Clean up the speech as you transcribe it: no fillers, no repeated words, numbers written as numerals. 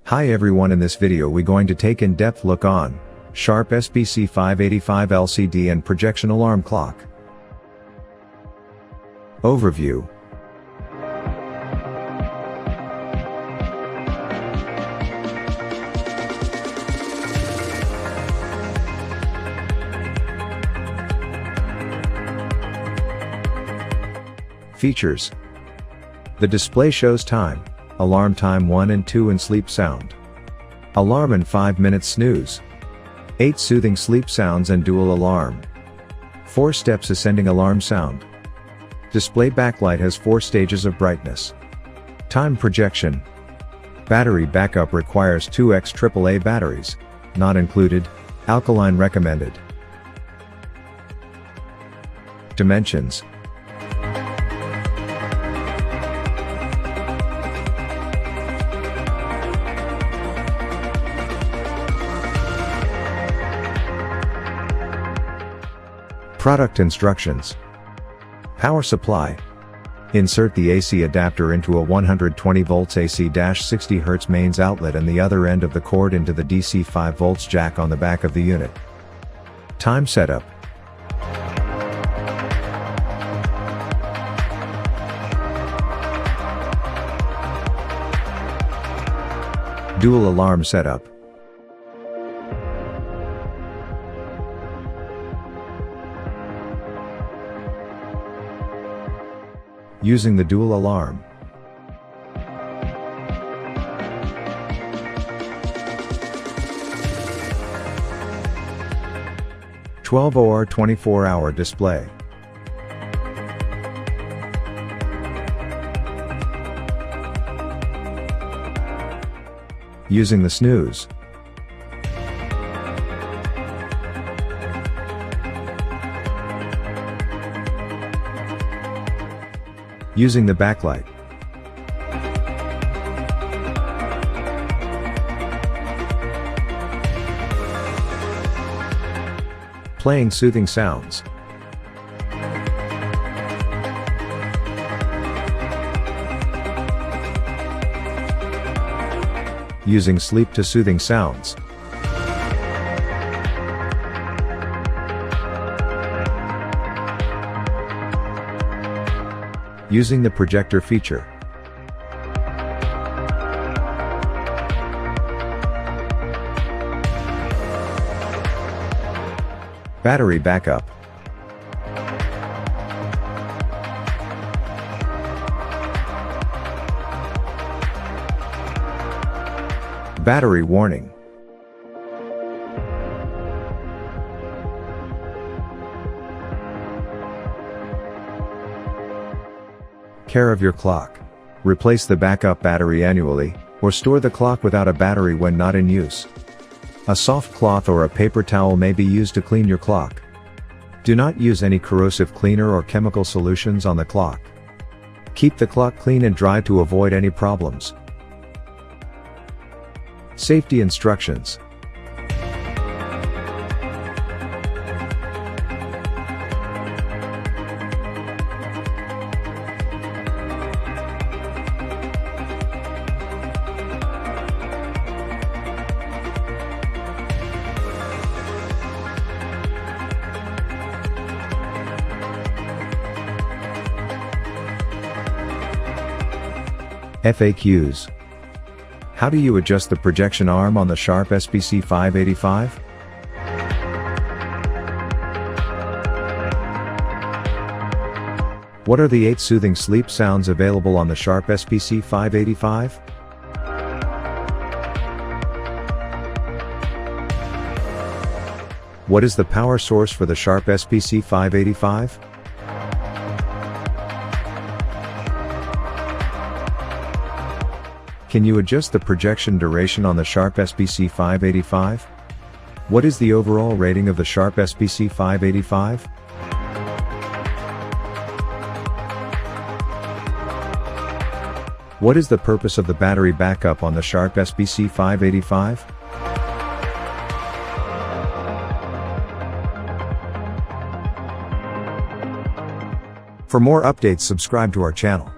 Hi everyone, in this video we going to take in-depth look on Sharp SPC585 LCD and projection alarm clock. Overview. Features. The display shows time, alarm time 1 and 2 and sleep sound. Alarm and 5-minute snooze. 8 soothing sleep sounds and dual alarm. 4 steps ascending alarm sound. Display backlight has 4 stages of brightness. Time projection. Battery backup requires 2x AAA batteries. Not included, alkaline recommended. Dimensions. Product instructions. Power supply. Insert the AC adapter into a 120 volts AC-60 Hz mains outlet and the other end of the cord into the DC 5 volts jack on the back of the unit. Time setup. Dual alarm setup. Using the dual alarm. (12 OR 24-hour display). Using the snooze. Using the backlight. Playing soothing sounds. Using sleep to soothing sounds. Using the projector feature. Battery backup. Battery warning. Care of your clock. Replace the backup battery annually, or store the clock without a battery when not in use. A soft cloth or a paper towel may be used to clean your clock. Do not use any corrosive cleaner or chemical solutions on the clock. Keep the clock clean and dry to avoid any problems. Safety instructions. FAQs. How do you adjust the projection arm on the Sharp SPC585? What are the 8 soothing sleep sounds available on the Sharp SPC585? What is the power source for the Sharp SPC585? Can you adjust the projection duration on the Sharp SPC585? What is the overall rating of the Sharp SPC585? What is the purpose of the battery backup on the Sharp SPC585? For more updates, subscribe to our channel.